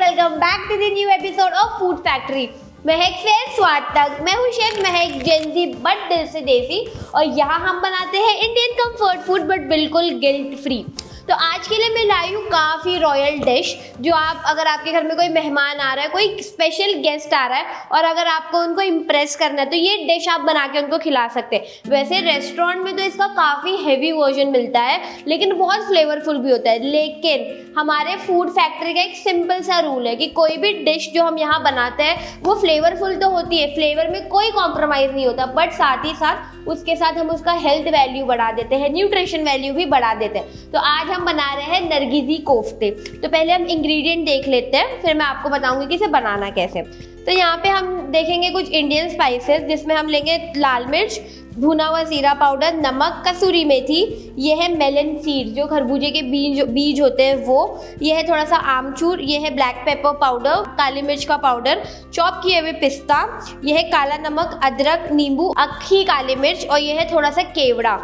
Welcome back to the new episode of food factory. महक से स्वाद तक, मैं हूँ शेफ महक, जेंजी बट दिल से देसी, और यहाँ हम बनाते हैं इंडियन कंफर्ट फूड बट बिल्कुल गिल्ट फ्री। तो आज के लिए मैं लाई हूँ काफ़ी रॉयल डिश, जो आप अगर आपके घर में कोई मेहमान आ रहा है, कोई स्पेशल गेस्ट आ रहा है और अगर आपको उनको इम्प्रेस करना है तो ये डिश आप बना के उनको खिला सकते हैं। वैसे रेस्टोरेंट में तो इसका काफ़ी हैवी वर्जन मिलता है, लेकिन बहुत फ्लेवरफुल भी होता है। लेकिन हमारे फूड फैक्ट्री का एक सिंपल सा रूल है कि कोई भी डिश जो हम यहाँ बनाते हैं वो फ्लेवरफुल तो होती है, फ्लेवर में कोई कॉम्प्रोमाइज़ नहीं होता, बट साथ ही साथ उसके साथ हम उसका हेल्थ वैल्यू बढ़ा देते हैं, न्यूट्रिशन वैल्यू भी बढ़ा देते हैं। तो आज हम बना रहे हैं नरगिसी कोफ्ते। तो पहले हम इंग्रेडिएंट देख लेते हैं, फिर मैं आपको बताऊंगी कि इसे बनाना कैसे। तो यहाँ पे हम देखेंगे कुछ इंडियन स्पाइसेस, जिसमें हम लेंगे लाल मिर्च, भुना हुआ जीरा पाउडर, नमक, कसूरी मेथी, ये है मेलन सीड जो खरबूजे के बीज होते हैं वो, ये है थोड़ा सा आमचूर, ये है ब्लैक पेपर पाउडर, काली मिर्च का पाउडर, चॉप किए हुए पिस्ता, ये है काला नमक, अदरक, नींबू, अक्खी काली मिर्च, और ये है थोड़ा सा केवड़ा।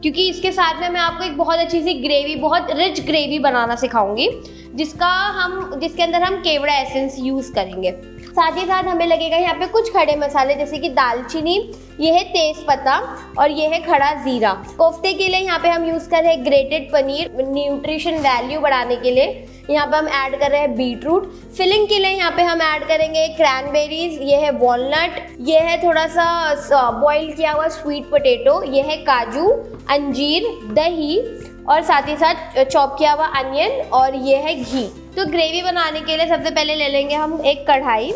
क्योंकि इसके साथ में मैं आपको एक बहुत अच्छी सी ग्रेवी, बहुत रिच ग्रेवी बनाना सिखाऊंगी, जिसके अंदर हम केवड़ा एसेंस यूज़ करेंगे। साथ ही साथ हमें लगेगा यहाँ पे कुछ खड़े मसाले, जैसे कि दालचीनी, ये है तेज पत्ता और ये है खड़ा जीरा। कोफ्ते के लिए यहाँ पे हम यूज़ कर रहे हैं ग्रेटेड पनीर, न्यूट्रिशन वैल्यू बढ़ाने के लिए। यहाँ पे हम ऐड कर रहे हैं बीटरूट। फिलिंग के लिए यहाँ पे हम ऐड करेंगे क्रैनबेरीज, ये है वॉलनट, ये है थोड़ा सा बॉईल किया हुआ स्वीट पोटैटो, ये है काजू, अंजीर, दही और साथ ही साथ चॉप किया हुआ अनियन, और ये है घी। तो ग्रेवी बनाने के लिए सबसे पहले ले लेंगे हम एक कढ़ाई,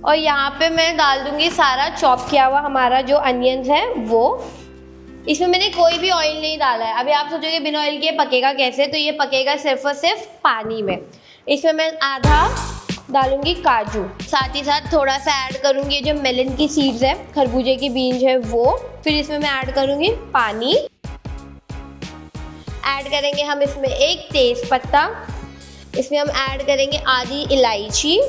और यहाँ पे मैं डाल दूंगी सारा चॉप किया हुआ हमारा जो अनियंस है वो। इसमें मैंने कोई भी ऑयल नहीं डाला है। अभी आप सोचोगे बिना ऑयल के पकेगा कैसे, तो ये पकेगा सिर्फ और सिर्फ पानी में। इसमें मैं आधा डालूंगी काजू, साथ ही साथ थोड़ा सा ऐड करूंगी जो मेलन की सीड्स है, खरबूजे की बीज है वो। फिर इसमें मैं ऐड करूंगी पानी, ऐड करेंगे हम इसमें एक तेज पत्ता, इसमें हम ऐड करेंगे आधी इलायची,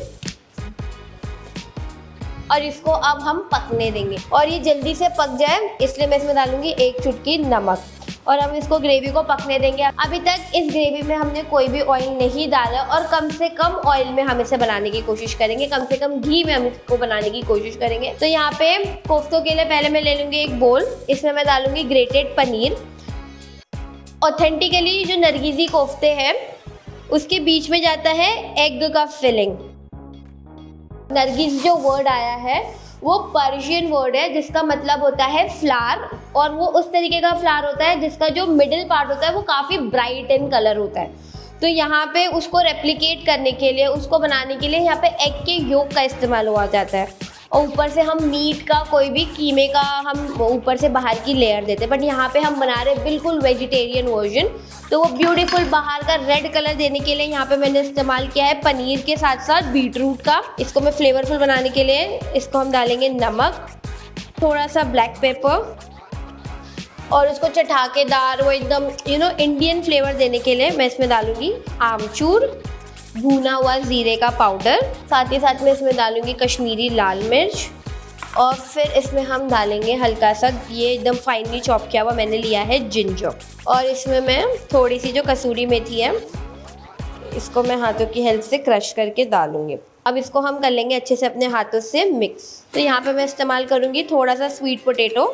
और इसको अब हम पकने देंगे। और ये जल्दी से पक जाए इसलिए मैं इसमें डालूंगी एक चुटकी नमक, और हम इसको ग्रेवी को पकने देंगे। अभी तक इस ग्रेवी में हमने कोई भी ऑयल नहीं डाला, और कम से कम ऑयल में हम इसे बनाने की कोशिश करेंगे, कम से कम घी में हम इसको बनाने की कोशिश करेंगे। तो यहाँ पे कोफ्तों के लिए पहले मैं ले लूँगी एक बोल, इसमें मैं डालूंगी ग्रेटेड पनीर। ऑथेंटिकली जो नरगिसी कोफ्ते हैं उसके बीच में जाता है एग का फिलिंग। नरगिस जो वर्ड आया है वो पर्शियन वर्ड है, जिसका मतलब होता है फ्लावर, और वो उस तरीके का फ्लावर होता है जिसका जो मिडिल पार्ट होता है वो काफ़ी ब्राइट इन कलर होता है। तो यहाँ पे उसको रेप्लिकेट करने के लिए, उसको बनाने के लिए यहाँ पे एग के योक का इस्तेमाल हुआ जाता है, और ऊपर से हम मीट का, कोई भी कीमे का हम ऊपर से बाहर की लेयर देते हैं। बट यहाँ पे हम बना रहे हैं बिल्कुल वेजिटेरियन वर्जन, तो वो ब्यूटीफुल बाहर का रेड कलर देने के लिए यहाँ पे मैंने इस्तेमाल किया है पनीर के साथ साथ बीटरूट का। इसको मैं फ्लेवरफुल बनाने के लिए इसको हम डालेंगे नमक, थोड़ा सा ब्लैक पेपर, और उसको चटाकेदार वो एकदम इंडियन फ्लेवर देने के लिए मैं इसमें डालूंगी आमचूर, भुना हुआ जीरे का पाउडर, साथ ही साथ में इसमें डालूंगी कश्मीरी लाल मिर्च, और फिर इसमें हम डालेंगे हल्का सा ये एकदम फाइनली चॉप किया हुआ मैंने लिया है जिंजर, और इसमें मैं थोड़ी सी जो कसूरी मेथी है इसको मैं हाथों की हेल्प से क्रश करके डालूंगी। अब इसको हम कर लेंगे अच्छे से अपने हाथों से मिक्स। तो यहाँ पे मैं इस्तेमाल करूँगी थोड़ा सा स्वीट पोटैटो,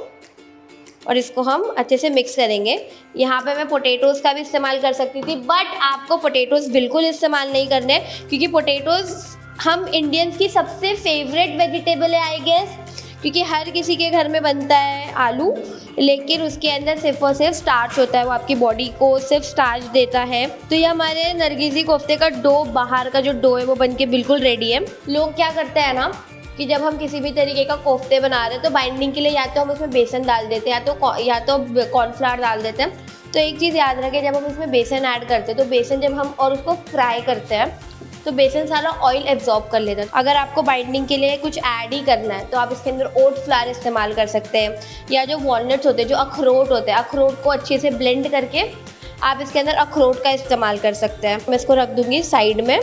और इसको हम अच्छे से मिक्स करेंगे। यहाँ पे मैं पोटैटोज़ का भी इस्तेमाल कर सकती थी, बट आपको पोटैटोज़ बिल्कुल इस्तेमाल नहीं करने, क्योंकि पोटैटोज़ हम इंडियंस की सबसे फेवरेट वेजिटेबल है आई गेस, क्योंकि हर किसी के घर में बनता है आलू, लेकिन उसके अंदर सिर्फ और सिर्फ स्टार्च होता है, वो आपकी बॉडी को सिर्फ स्टार्च देता है। तो ये हमारे नरगिसी कोफ्ते का डो, बाहर का जो डो है वो बनके बिल्कुल रेडी है। लोग क्या करते हैं ना कि जब हम किसी भी तरीके का कोफ्ते बना रहे हैं तो बाइंडिंग के लिए या तो हम उसमें बेसन डाल देते हैं या तो कॉर्नफ्लावर डाल देते हैं। तो एक चीज़ याद रखें, जब हम इसमें बेसन ऐड करते हैं तो बेसन जब हम और उसको फ्राई करते हैं तो बेसन सारा ऑयल एब्जॉर्ब कर लेता है। अगर आपको बाइंडिंग के लिए कुछ ऐड ही करना है तो आप इसके अंदर ओट फ्लावर इस्तेमाल कर सकते हैं, या जो वॉलनट्स होते हैं, जो अखरोट होते हैं, अखरोट को अच्छे से ब्लेंड करके आप इसके अंदर अखरोट का इस्तेमाल कर सकते हैं। मैं इसको रख दूँगी साइड में,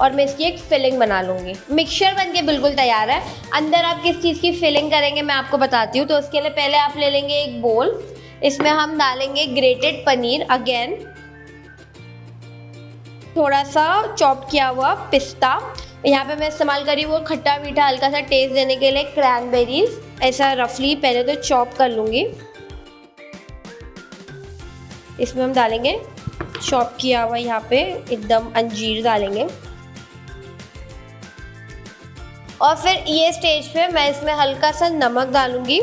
और मैं इसकी एक फिलिंग बना लूँगी। मिक्सचर बनके बिल्कुल तैयार है। अंदर आप किस चीज़ की फिलिंग करेंगे मैं आपको बताती हूँ। तो उसके लिए पहले आप ले लेंगे एक बोल, इसमें हम डालेंगे ग्रेटेड पनीर अगेन, थोड़ा सा चॉप किया हुआ पिस्ता। यहाँ पे मैं इस्तेमाल करी वो खट्टा मीठा हल्का सा टेस्ट देने के लिए क्रैनबेरीज। ऐसा रफली पहले तो चॉप कर लूँगी। इसमें हम डालेंगे चॉप किया हुआ यहाँ पे एकदम अंजीर डालेंगे। और फिर ये स्टेज पे मैं इसमें हल्का सा नमक डालूँगी,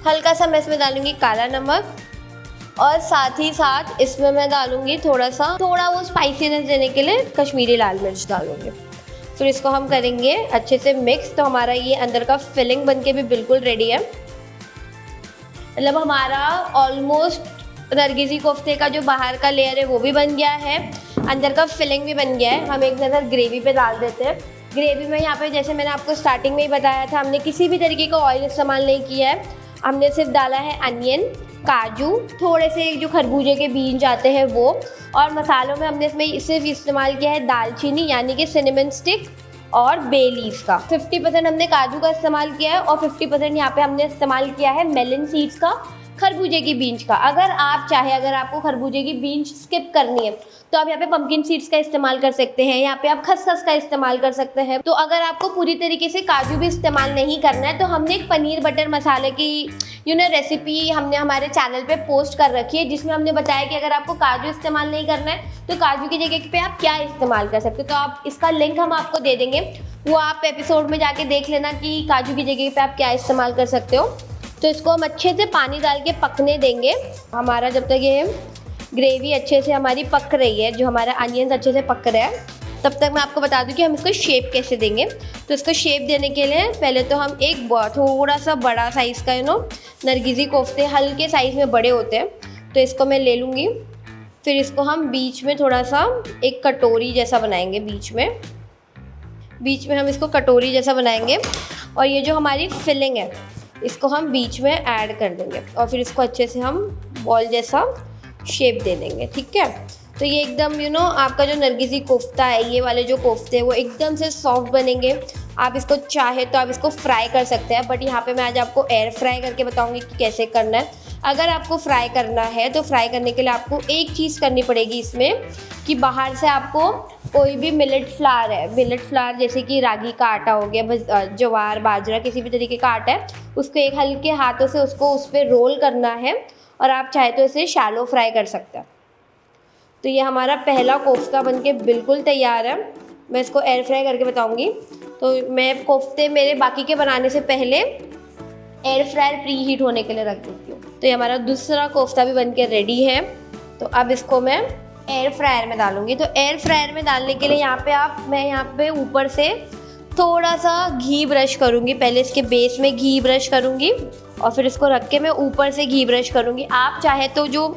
हल्का सा मैं इसमें डालूँगी काला नमक, और साथ ही साथ इसमें मैं डालूँगी थोड़ा वो स्पाइसीनेस देने के लिए कश्मीरी लाल मिर्च डालूँगी। फिर इसको हम करेंगे अच्छे से मिक्स। तो हमारा ये अंदर का फिलिंग बनके भी बिल्कुल रेडी है। मतलब हमारा ऑलमोस्ट नरगिसी कोफ्ते का जो बाहर का लेयर है वो भी बन गया है, अंदर का फिलिंग भी बन गया है। हम एक नज़र ग्रेवी पे डाल देते हैं। ग्रेवी में यहाँ पे जैसे मैंने आपको स्टार्टिंग में ही बताया था, हमने किसी भी तरीके का ऑयल इस्तेमाल नहीं किया है। हमने सिर्फ डाला है अनियन, काजू, थोड़े से जो खरबूजे के बीज आते हैं वो, और मसालों में हमने इसमें सिर्फ इस्तेमाल किया है दालचीनी यानी कि सिनेमन स्टिक और बे लीव्स का। 50% हमने काजू का इस्तेमाल किया है और 50% यहाँ पे हमने इस्तेमाल किया है मेलन सीड्स का, खरबूजे की बीज का। अगर आप चाहे, अगर आपको खरबूजे की बीज स्किप करनी है तो आप यहाँ पे पंपकिन सीड्स का इस्तेमाल कर सकते हैं, यहाँ पे आप खसखस का इस्तेमाल कर सकते हैं। तो अगर आपको पूरी तरीके से काजू भी इस्तेमाल नहीं करना है तो हमने एक पनीर बटर मसाले की रेसिपी हमने हमारे चैनल पे पोस्ट कर रखी है, जिसमें हमने बताया कि अगर आपको काजू इस्तेमाल नहीं करना है तो काजू की जगह पे आप क्या इस्तेमाल कर सकते हो। तो आप इसका लिंक हम आपको दे देंगे, वो आप एपिसोड में जाके देख लेना कि काजू की जगह पे आप क्या इस्तेमाल कर सकते हो। तो इसको हम अच्छे से पानी डाल के पकने देंगे। हमारा जब तक ये ग्रेवी अच्छे से हमारी पक रही है, जो हमारा अनियंस अच्छे से पक रहा है, तब तक मैं आपको बता दूं कि हम इसको शेप कैसे देंगे। तो इसको शेप देने के लिए पहले तो हम एक थोड़ा सा बड़ा साइज़ का नरगिसी कोफ्ते हल्के साइज़ में बड़े होते हैं, तो इसको मैं ले लूँगी। फिर इसको हम बीच में थोड़ा सा एक कटोरी जैसा बनाएंगे, बीच में हम इसको कटोरी जैसा बनाएंगे। और ये जो हमारी फिलिंग है इसको हम बीच में ऐड कर देंगे और फिर इसको अच्छे से हम बॉल जैसा शेप दे देंगे। ठीक है, तो ये एकदम आपका जो नरगिसी कोफ्ता है, ये वाले जो कोफ्ते हैं वो एकदम से सॉफ्ट बनेंगे। आप इसको चाहे तो आप इसको फ्राई कर सकते हैं, बट यहाँ पे मैं आज आपको एयर फ्राई करके बताऊँगी कि कैसे करना है। अगर आपको फ्राई करना है तो फ्राई करने के लिए आपको एक चीज़ करनी पड़ेगी इसमें, कि बाहर से आपको कोई भी मिलेट फ्लावर जैसे कि रागी का आटा हो गया, ज्वार, बाजरा, किसी भी तरीके का आटा है, उसको एक हल्के हाथों से उसको उस पर रोल करना है और आप चाहे तो इसे शैलो फ्राई कर सकते हैं। तो ये हमारा पहला कोफ्ता बनके बिल्कुल तैयार है। मैं इसको एयर फ्राई करके बताऊंगी। तो मैं कोफ्ते मेरे बाकी के बनाने से पहले एयर फ्रायर प्री हीट होने के लिए रख देती हूँ। तो ये हमारा दूसरा कोफ्ता भी बनके रेडी है। तो अब इसको मैं एयर फ्रायर में डालूंगी। तो एयर फ्रायर में डालने के लिए मैं यहाँ पे ऊपर से थोड़ा सा घी ब्रश करूँगी। पहले इसके बेस में घी ब्रश करूँगी और फिर इसको रख के मैं ऊपर से घी ब्रश करूँगी। आप चाहे तो जो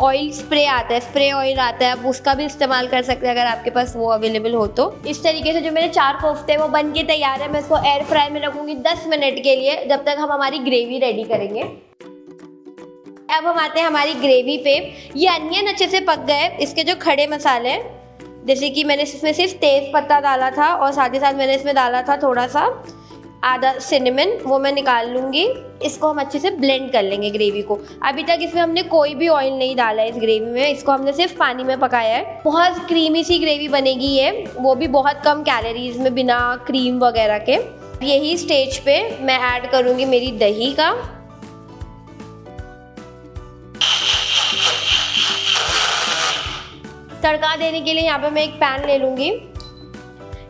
ऑयल स्प्रे आता है, स्प्रे ऑयल आता है, आप उसका भी इस्तेमाल कर सकते हैं अगर आपके पास वो अवेलेबल हो तो। इस तरीके से जो मेरे 4 कोफ्ते हैं वो बन के तैयार है। मैं इसको एयर फ्रायर में रखूँगी 10 मिनट के लिए, जब तक हम हमारी ग्रेवी रेडी करेंगे। अब हम आते हैं हमारी ग्रेवी पे। ये अनियन अच्छे से पक गए। इसके जो खड़े मसाले हैं, जैसे कि मैंने इसमें सिर्फ तेज़ पत्ता डाला था और साथ ही साथ मैंने इसमें डाला था थोड़ा सा आधा सिनेमन, वो मैं निकाल लूँगी। इसको हम अच्छे से ब्लेंड कर लेंगे ग्रेवी को। अभी तक इसमें हमने कोई भी ऑयल नहीं डाला है इस ग्रेवी में, इसको हमने सिर्फ पानी में पकाया है। बहुत क्रीमी सी ग्रेवी बनेगी ये, वो भी बहुत कम कैलोरीज में, बिना क्रीम वगैरह के। यही स्टेज पे मैं ऐड करूँगी मेरी दही का। तड़का देने के लिए यहाँ पे मैं एक पैन ले लूँगी।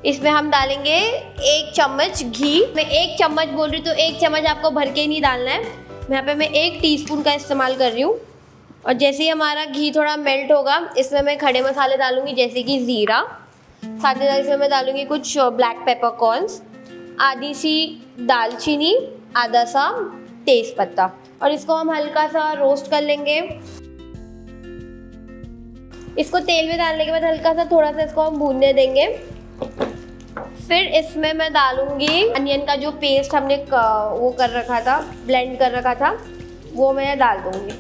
इसमें हम डालेंगे 1 चम्मच घी। मैं 1 चम्मच बोल रही हूँ तो 1 चम्मच आपको भर के ही नहीं डालना है। यहाँ पे मैं 1 टीस्पून का इस्तेमाल कर रही हूँ। और जैसे ही हमारा घी थोड़ा मेल्ट होगा, इसमें मैं खड़े मसाले डालूँगी जैसे कि ज़ीरा, साथ ही साथ इसमें मैं डालूँगी कुछ ब्लैक पेपरकॉर्न्स, आधी सी दालचीनी, आधा सा तेज़ पत्ता, और इसको हम हल्का सा रोस्ट कर लेंगे। इसको तेल में डालने के बाद हल्का सा थोड़ा सा इसको हम भूनने देंगे। फिर इसमें मैं डालूंगी अनियन का जो पेस्ट हमने वो कर रखा था, ब्लेंड कर रखा था, वो मैं डाल दूंगी।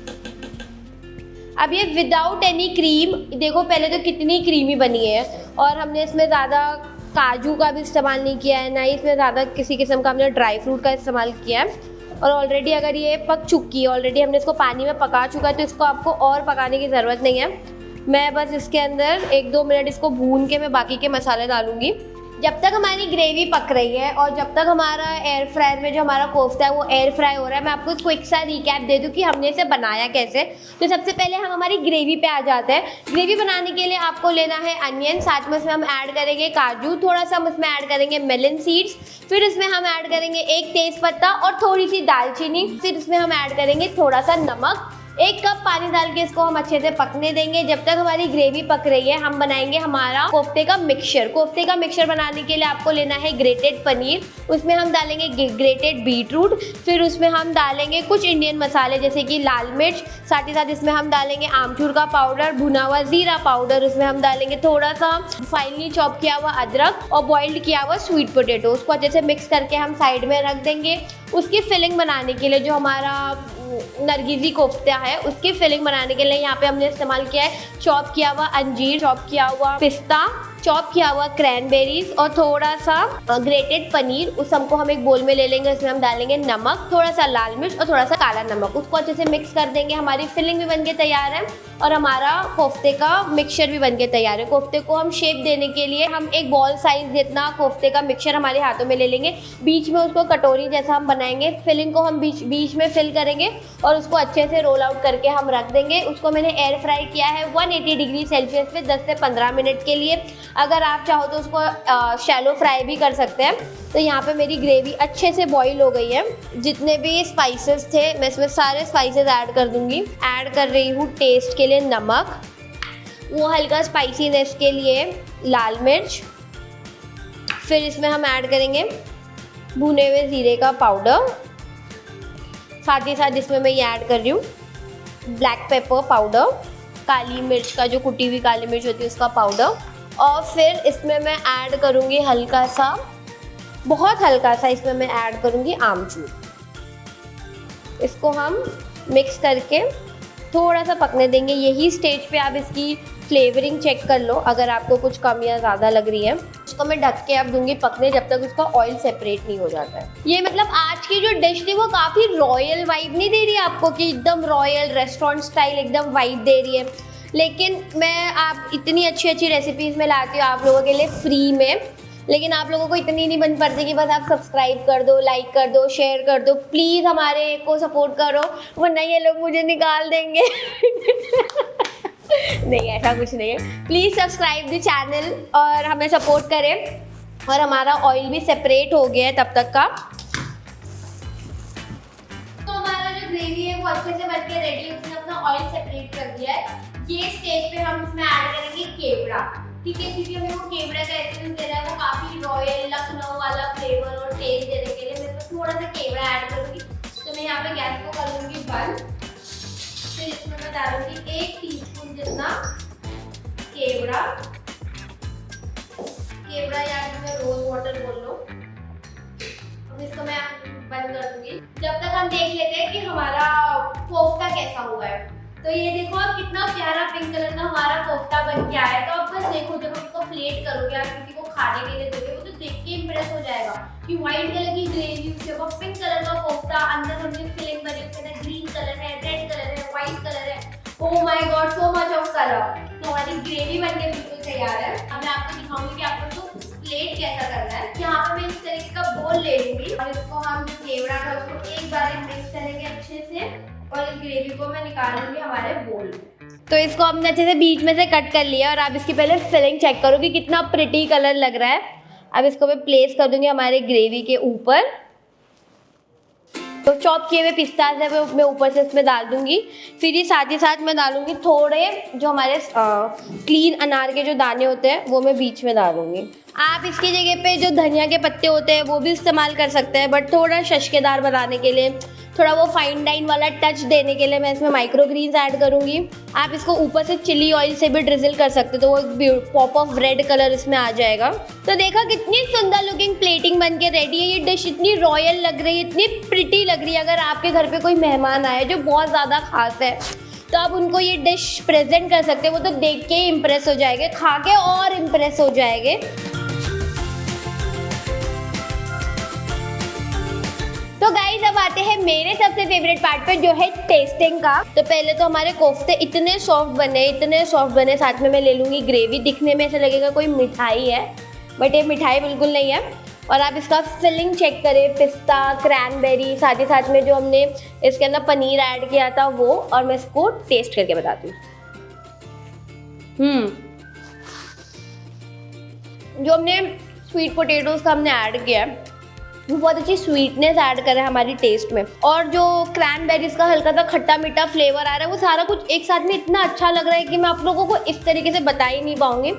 अब ये विदाउट एनी क्रीम, देखो पहले तो कितनी क्रीमी बनी है। और हमने इसमें ज़्यादा काजू का भी इस्तेमाल नहीं किया है, ना ही इसमें ज़्यादा किसी किस्म का हमने ड्राई फ्रूट का इस्तेमाल किया है। और ऑलरेडी अगर ये पक चुकी है, ऑलरेडी हमने इसको पानी में पका चुका है, तो इसको आपको और पकाने की ज़रूरत नहीं है। मैं बस इसके अंदर 1-2 मिनट इसको भून के मैं बाकी के मसाले डालूंगी। जब तक हमारी ग्रेवी पक रही है और जब तक हमारा एयर फ्रायर में जो हमारा कोफ्ता है वो एयर फ्राई हो रहा है, मैं आपको क्विक सा रिकैप दे दूँ कि हमने इसे बनाया कैसे। तो सबसे पहले हम हमारी ग्रेवी पे आ जाते हैं। ग्रेवी बनाने के लिए आपको लेना है अनियन, साथ में उसमें हम ऐड करेंगे काजू, थोड़ा सा हम उसमें ऐड करेंगे मेलन सीड्स, फिर इसमें हम ऐड करेंगे 1 तेज़पत्ता और थोड़ी सी दालचीनी, फिर इसमें हम ऐड करेंगे थोड़ा सा नमक। 1 कप पानी डाल के इसको हम अच्छे से पकने देंगे। जब तक हमारी ग्रेवी पक रही है हम बनाएंगे हमारा कोफ्ते का मिक्सचर। कोफ्ते का मिक्सचर बनाने के लिए आपको लेना है ग्रेटेड पनीर, उसमें हम डालेंगे ग्रेटेड बीटरूट, फिर उसमें हम डालेंगे कुछ इंडियन मसाले जैसे कि लाल मिर्च, साथ ही साथ इसमें हम डालेंगे आमचूर का पाउडर, भुना हुआ ज़ीरा पाउडर, उसमें हम डालेंगे थोड़ा सा फाइनली चॉप किया हुआ अदरक और बॉइल्ड किया हुआ स्वीट पोटैटो। उसको अच्छे से मिक्स करके हम साइड में रख देंगे। उसकी फिलिंग बनाने के लिए जो हमारा नरगिसी कोफ्ता है उसकी फिलिंग बनाने के लिए यहाँ पे हमने इस्तेमाल किया है चॉप किया हुआ अंजीर, चॉप किया हुआ पिस्ता, चॉप किया हुआ क्रैनबेरीज और थोड़ा सा ग्रेटेड पनीर। उस सबको हम एक बोल में ले लेंगे। इसमें हम डालेंगे नमक, थोड़ा सा लाल मिर्च और थोड़ा सा काला नमक। उसको अच्छे से मिक्स कर देंगे। हमारी फिलिंग भी बनके तैयार है और हमारा कोफ्ते का मिक्सचर भी बनके तैयार है। कोफ्ते को हम शेप देने के लिए हम एक बॉल साइज जितना कोफ्ते का मिक्सचर हमारे हाथों में ले लेंगे। बीच में उसको कटोरी जैसा हम बनाएंगे। फिलिंग को हम बीच में फिल करेंगे और उसको अच्छे से रोल आउट करके हम रख देंगे। उसको मैंने एयर फ्राई किया है 180 डिग्री सेल्सियस पे 10 से 15 मिनट के लिए। अगर आप चाहो तो उसको शैलो फ्राई भी कर सकते हैं। तो यहाँ पे मेरी ग्रेवी अच्छे से बॉईल हो गई है। जितने भी स्पाइसेस थे मैं इसमें सारे स्पाइसेस ऐड कर दूंगी। ऐड कर रही हूँ टेस्ट के लिए नमक, वो हल्का स्पाइसीनेस के लिए लाल मिर्च, फिर इसमें हम ऐड करेंगे भुने हुए ज़ीरे का पाउडर, साथ ही साथ इसमें मैं ये ऐड कर रही हूँ ब्लैक पेपर पाउडर, काली मिर्च का जो कुटी हुई काली मिर्च होती है उसका पाउडर, और फिर इसमें मैं ऐड करूँगी हल्का सा, बहुत हल्का सा इसमें मैं ऐड करूँगी आमचूर। इसको हम मिक्स करके थोड़ा सा पकने देंगे। यही स्टेज पे आप इसकी फ्लेवरिंग चेक कर लो अगर आपको कुछ कम या ज़्यादा लग रही है। उसको मैं ढक के अब दूंगी पकने जब तक उसका ऑयल सेपरेट नहीं हो जाता है। ये मतलब आज की जो डिश थी वो काफ़ी रॉयल वाइब नहीं दे रही है आपको कि एकदम रॉयल रेस्टोरेंट स्टाइल एकदम वाइब दे रही है, लेकिन मैं आप इतनी अच्छी अच्छी रेसिपीज़ में लाती हूँ आप लोगों के लिए फ्री में, लेकिन आप लोगों को इतनी नहीं बन पड़ती कि बस आप सब्सक्राइब कर दो, लाइक कर दो, शेयर कर दो। प्लीज़ हमारे को सपोर्ट करो वरना ये लोग मुझे निकाल देंगे। नहीं, ऐसा कुछ नहीं है। प्लीज़ सब्सक्राइब द चैनल और हमें सपोर्ट करें। और हमारा ऑयल भी सेपरेट हो गया है तब तक का। तो हमारा जो ग्रेवी है वो अच्छे से बन के रेडी है, उसने अपना ऑयल सेपरेट कर दिया है। ये स्टेज पे हम इसमें ऐड करेंगे केवड़ा, ठीक है, क्योंकि हमें वो केवड़ा का एसेंस देना है, वो काफ़ी रॉयल लखनऊ वाला फ्लेवर और टेस्ट देने के लिए मैं इसमें थोड़ा सा केवड़ा ऐड करूँगी। तो मैं यहाँ पे गैस को कर लूँगी बंद। फिर इसमें मैं डालूंगी 1 टीस्पून जितना केवड़ा या जिसमें रोज वाटर बोल लो। अब इसको मैं बंद कर दूंगी जब तक हम देख लेते हैं कि हमारा कोफ्ता कैसा हुआ है। तो ये देखो आप कितना प्यारा पिंक कलर का हमारा कोफ्ता बन के आया है। तो आप बस देखो जब आप इसको प्लेट करोगे, आप किसी को खाने के लिए दोगे, वो तो देख के इम्प्रेस हो जाएगा कि व्हाइट कलर की ग्रेवी, उसके ऊपर पिंक कलर का कोफ्ता, अंदर हमने फिलिंग बनी, उसके अंदर ग्रीन कलर है, रेड कलर है, व्हाइट कलर है। Oh my God, so much of colour. तो हमारी ग्रेवी बनके बिल्कुल तैयार है। अब मैं आपको दिखाऊंगी कि आपको तो प्लेट कैसा करना है। यहाँ पे मैं इस तरीके का बोल ले लूंगी और इसको हम जो केवड़ा था उसको एक बार मिक्स करेंगे अच्छे से और इस ग्रेवी को मैं निकाल लूंगी हमारे बोल में। तो इसको हमने अच्छे से बीच में से कट कर लिया और आप इसकी पहले फिलिंग चेक करो कि कितना प्रिटी कलर लग रहा है। अब इसको मैं प्लेस कर दूंगी हमारे ग्रेवी के ऊपर। तो चॉप किए हुए पिस्ताज है वो मैं ऊपर से इसमें डाल दूंगी। फिर ही साथ मैं डालूंगी थोड़े जो हमारे क्लीन अनार के जो दाने होते हैं वो मैं बीच में डालूंगी। आप इसकी जगह पे जो धनिया के पत्ते होते हैं वो भी इस्तेमाल कर सकते हैं, बट थोड़ा शशकेदार बनाने के लिए, थोड़ा वो फाइन डाइन वाला टच देने के लिए मैं इसमें माइक्रो ग्रीन्स ऐड करूँगी। आप इसको ऊपर से चिली ऑयल से भी ड्रिजल कर सकते हो तो वो पॉप ऑफ रेड कलर इसमें आ जाएगा। तो देखा कितनी सुंदर लुकिंग प्लेटिंग बन के रेडी है। ये डिश इतनी रॉयल लग रही है, इतनी प्रिटी लग रही है। अगर आपके घर पे कोई मेहमान आए जो बहुत ज़्यादा खास है तो आप उनको ये डिश प्रेजेंट कर सकते हैं। वो तो देख के ही इम्प्रेस हो जाएंगे, खा के और इम्प्रेस हो जाएंगे। तो गाइस अब आते हैं मेरे सबसे फेवरेट पार्ट पे, जो है टेस्टिंग का। तो पहले तो हमारे कोफ्ते इतने सॉफ्ट बने, साथ में मैं ले लूँगी ग्रेवी। दिखने में ऐसा लगेगा कोई मिठाई है, बट ये मिठाई बिल्कुल नहीं है। और आप इसका फिलिंग चेक करें, पिस्ता, क्रैनबेरी, साथ में जो हमने इसके अंदर पनीर ऐड किया था वो। और मैं इसको टेस्ट करके बताती हूँ। जो हमने स्वीट पोटैटोज का हमने ऐड किया है, वो बहुत अच्छी स्वीटनेस ऐड कर रहा है हमारी टेस्ट में। और जो क्रैनबेरीज का हल्का सा खट्टा मीठा फ्लेवर आ रहा है, वो सारा कुछ एक साथ में इतना अच्छा लग रहा है कि मैं आप लोगों को इस तरीके से बता ही नहीं पाऊंगी।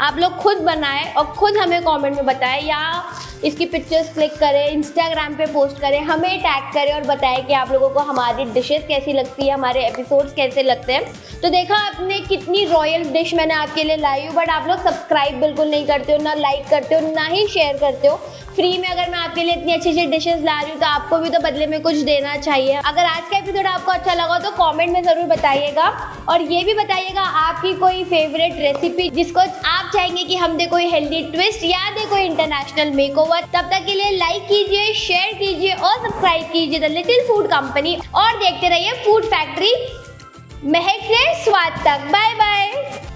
आप लोग खुद बनाएं और खुद हमें कमेंट में बताएं, या इसकी पिक्चर्स क्लिक करें, इंस्टाग्राम पे पोस्ट करें, हमें टैग करें और बताएं कि आप लोगों को हमारी डिशेस कैसी लगती है, हमारे एपिसोड्स कैसे लगते हैं। तो देखा आपने कितनी रॉयल डिश मैंने आपके लिए लाई हूँ, बट आप लोग सब्सक्राइब बिल्कुल नहीं करते हो, ना लाइक करते हो, ना ही शेयर करते हो। फ्री में अगर मैं आपके लिए इतनी अच्छी डिशेस ला रही हूँ तो आपको भी तो बदले में कुछ देना चाहिए। अगर आज का एपिसोड आपको अच्छा लगा तो कमेंट में ज़रूर बताइएगा, और ये भी बताइएगा आपकी कोई फेवरेट रेसिपी जिसको आप चाहेंगे कि हम दे कोई हेल्दी ट्विस्ट या दे कोई इंटरनेशनल मेकओवर। तब तक के लिए लाइक कीजिए, शेयर कीजिए और सब्सक्राइब कीजिए द लिटिल फूड कंपनी, और देखते रहिए फूड फैक्ट्री, महक से स्वाद तक। Bye bye.